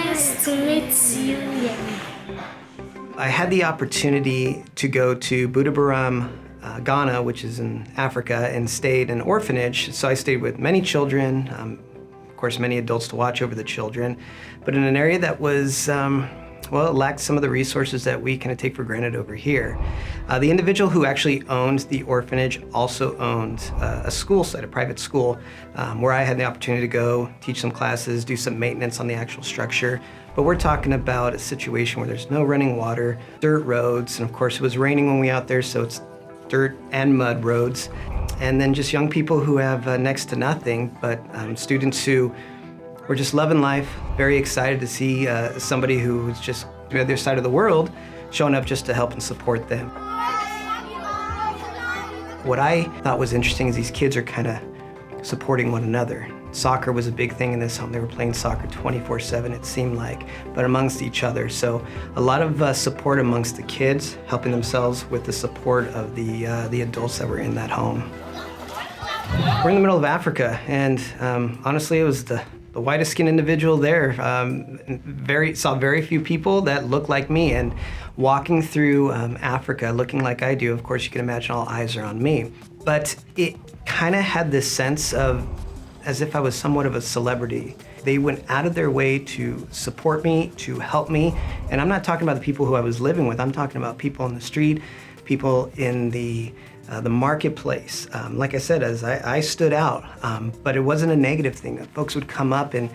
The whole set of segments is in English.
Nice to meet you. I had the opportunity to go to Buduburam, Ghana, which is in Africa, and stayed in an orphanage. So I stayed with many children, of course, many adults to watch over the children, but in an area that was, well, it lacked some of the resources that we kind of take for granted over here. The individual who actually owned the orphanage also owned a school site, a private school, where I had the opportunity to go teach some classes, do some maintenance on the actual structure. But we're talking about a situation where there's no running water, dirt roads, and of course it was raining when we were out there, so it's dirt and mud roads. And then just young people who have next to nothing, but students who were just loving life, very excited to see somebody who was just on the other side of the world showing up just to help and support them. What I thought was interesting is these kids are kind of supporting one another. Soccer was a big thing in this home. They were playing soccer 24/7, it seemed like, but amongst each other. So a lot of support amongst the kids, helping themselves with the support of the adults that were in that home. We're in the middle of Africa, and honestly, it was the whitest skinned individual there. Saw very few people that looked like me, and walking through Africa looking like I do, of course you can imagine all eyes are on me. But it kind of had this sense of as if I was somewhat of a celebrity. They went out of their way to support me, to help me, and I'm not talking about the people who I was living with, I'm talking about people on the street, people in the marketplace. Like I said, as I stood out, but it wasn't a negative thing. Folks would come up and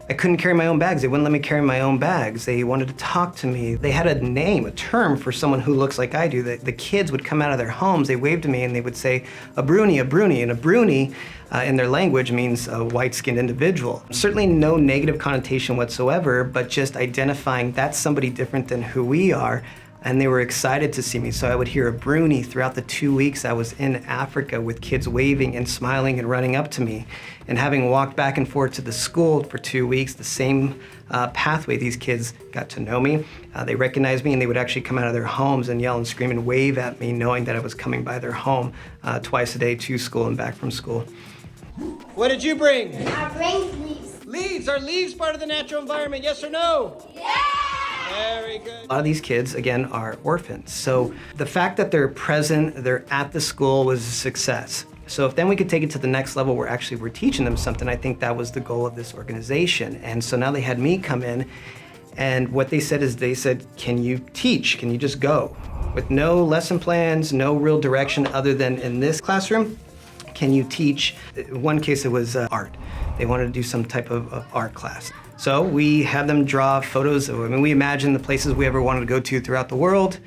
I couldn't carry my own bags. They wouldn't let me carry my own bags. They wanted to talk to me. They had a name, a term for someone who looks like I do. The kids would come out of their homes, they waved to me and they would say, a Bruni, and a Bruni in their language means a white-skinned individual. Certainly no negative connotation whatsoever, but just identifying that's somebody different than who we are. And they were excited to see me. So I would hear a Bruni throughout the 2 weeks I was in Africa with kids waving and smiling and running up to me. And having walked back and forth to the school for 2 weeks, the same pathway, these kids got to know me. They recognized me and they would actually come out of their homes and yell and scream and wave at me knowing that I was coming by their home twice a day to school and back from school. What did you bring? I bring leaves. Leaves. Are leaves part of the natural environment, yes or no? Yeah! Very good. A lot of these kids, again, are orphans. So the fact that they're present, they're at the school was a success. So if then we could take it to the next level where actually we're teaching them something, I think that was the goal of this organization. And so now they had me come in, and what they said is they said, can you teach? Can you just go? With no lesson plans, no real direction other than in this classroom, can you teach? In one case it was art. They wanted to do some type of art class. So we had them draw photos of, we imagined the places we ever wanted to go to throughout the world,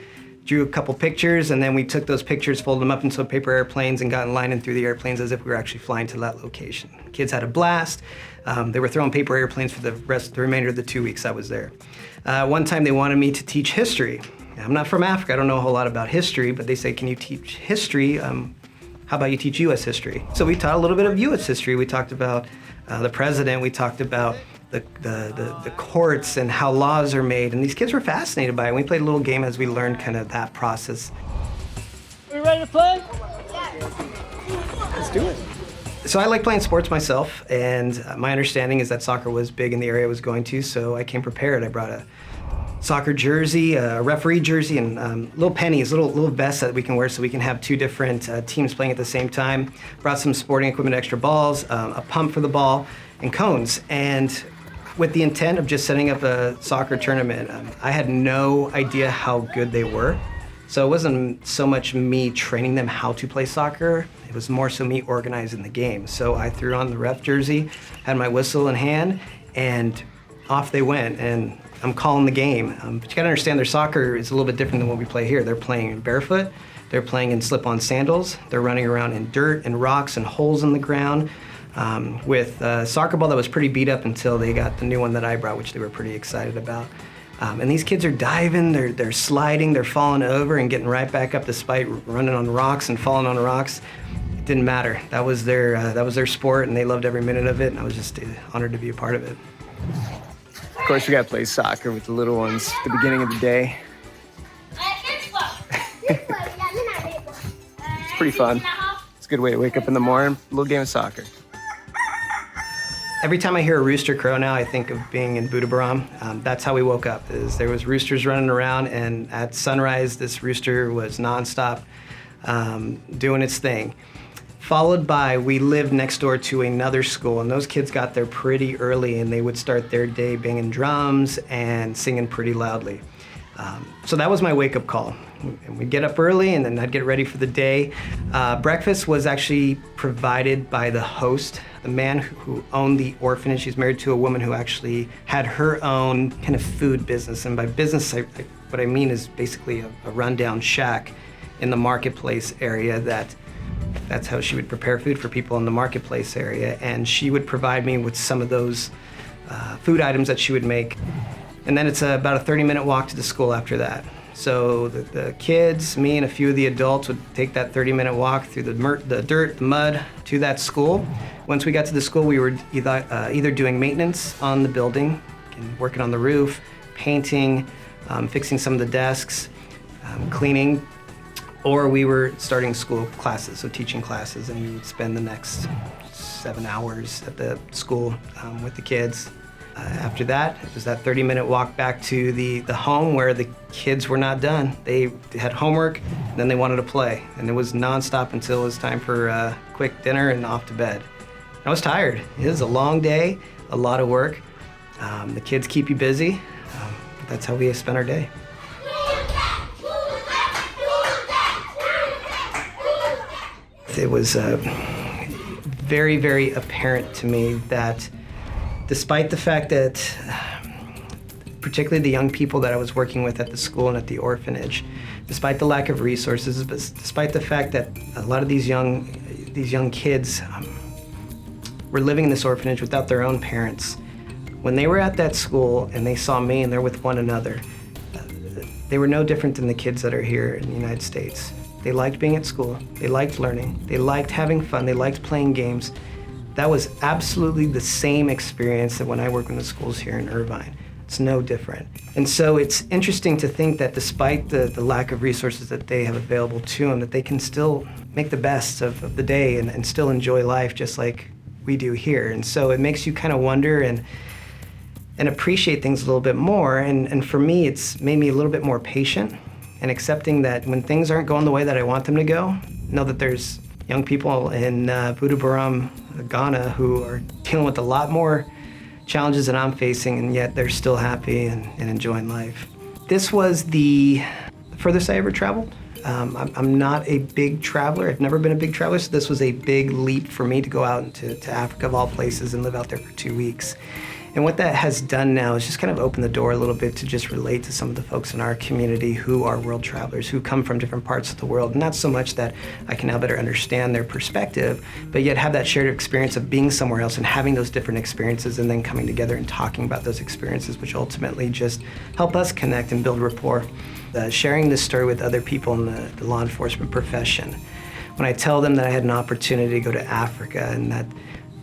drew a couple pictures, and then we took those pictures, folded them up into paper airplanes, and got in line and through the airplanes as if we were actually flying to that location. Kids had a blast. They were throwing paper airplanes for the remainder of the 2 weeks I was there. One time they wanted me to teach history. I'm not from Africa, I don't know a whole lot about history, but they say, can you teach history? How about you teach U.S. history? So we taught a little bit of U.S. history. We talked about the president, we talked about the courts and how laws are made, and these kids were fascinated by it. We played a little game as we learned kind of that process. Are you ready to play? Let's do it. So I like playing sports myself, and my understanding is that soccer was big in the area I was going to, so I came prepared. I brought a soccer jersey, a referee jersey, and little pennies, little vests that we can wear so we can have two different teams playing at the same time. Brought some sporting equipment, extra balls, a pump for the ball, and cones. And with the intent of just setting up a soccer tournament, I had no idea how good they were. So it wasn't so much me training them how to play soccer, it was more so me organizing the game. So I threw on the ref jersey, had my whistle in hand, and off they went. And I'm calling the game. But you gotta understand their soccer is a little bit different than what we play here. They're playing barefoot, they're playing in slip-on sandals, they're running around in dirt and rocks and holes in the ground, with a soccer ball that was pretty beat up until they got the new one that I brought, which they were pretty excited about. And these kids are diving, they're sliding, they're falling over and getting right back up despite running on rocks and falling on rocks. It didn't matter. That was their sport, and they loved every minute of it, and I was just honored to be a part of it. Of course, we got to play soccer with the little ones at the beginning of the day. It's pretty fun. It's a good way to wake up in the morning, a little game of soccer. Every time I hear a rooster crow now, I think of being in Buduburam. That's how we woke up. There was roosters running around, and at sunrise, this rooster was nonstop doing its thing. Followed by, we lived next door to another school, and those kids got there pretty early, and they would start their day banging drums and singing pretty loudly. So that was my wake-up call. And we'd get up early, and then I'd get ready for the day. Breakfast was actually provided by the host, the man who owned the orphanage. He's married to a woman who actually had her own kind of food business. And by business, what I mean is basically a rundown shack in the marketplace area that's how she would prepare food for people in the marketplace area. And she would provide me with some of those food items that she would make. And then it's about a 30-minute walk to the school after that. So the kids, me, and a few of the adults would take that 30-minute walk through the dirt, the mud, to that school. Once we got to the school, we were either doing maintenance on the building, working on the roof, painting, fixing some of the desks, cleaning, or we were starting school classes, so teaching classes, and we would spend the next 7 hours at the school with the kids. After that, it was that 30-minute walk back to the home where the kids were not done. They had homework, and then they wanted to play. And it was nonstop until it was time for a quick dinner and off to bed. I was tired. It was a long day, a lot of work. The kids keep you busy. But that's how we spent our day. It was very, very apparent to me that despite the fact that, particularly the young people that I was working with at the school and at the orphanage, despite the lack of resources, but despite the fact that a lot of these young kids were living in this orphanage without their own parents, when they were at that school and they saw me and they're with one another, they were no different than the kids that are here in the United States. They liked being at school, they liked learning, they liked having fun, they liked playing games. That was absolutely the same experience that when I work in the schools here in Irvine. It's no different. And so it's interesting to think that despite the lack of resources that they have available to them, that they can still make the best of the day and still enjoy life just like we do here. And so it makes you kind of wonder and appreciate things a little bit more. And for me, it's made me a little bit more patient and accepting that when things aren't going the way that I want them to go, know that there's young people in Buduburam, Ghana, who are dealing with a lot more challenges than I'm facing, and yet they're still happy and enjoying life. This was the furthest I ever traveled. I'm not a big traveler. I've never been a big traveler, so this was a big leap for me to go out into Africa of all places and live out there for 2 weeks. And what that has done now is just kind of open the door a little bit to just relate to some of the folks in our community who are world travelers, who come from different parts of the world. Not so much that I can now better understand their perspective, but yet have that shared experience of being somewhere else and having those different experiences and then coming together and talking about those experiences, which ultimately just help us connect and build rapport. Sharing this story with other people in the law enforcement profession. When I tell them that I had an opportunity to go to Africa and that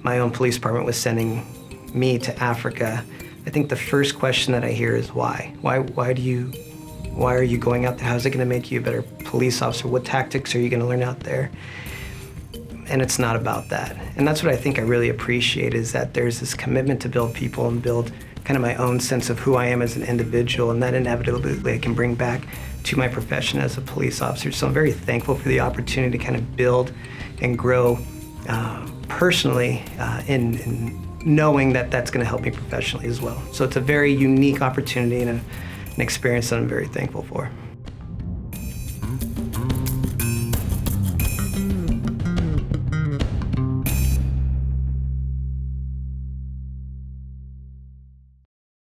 my own police department was sending me to Africa, I think the first question that I hear is why? Why are you going out there? How's it going to make you a better police officer? What tactics are you going to learn out there? And it's not about that. And that's what I think I really appreciate, is that there's this commitment to build people and build kind of my own sense of who I am as an individual, and that inevitably I can bring back to my profession as a police officer. So I'm very thankful for the opportunity to kind of build and grow personally in knowing that that's going to help me professionally as well. So it's a very unique opportunity and an experience that I'm very thankful for.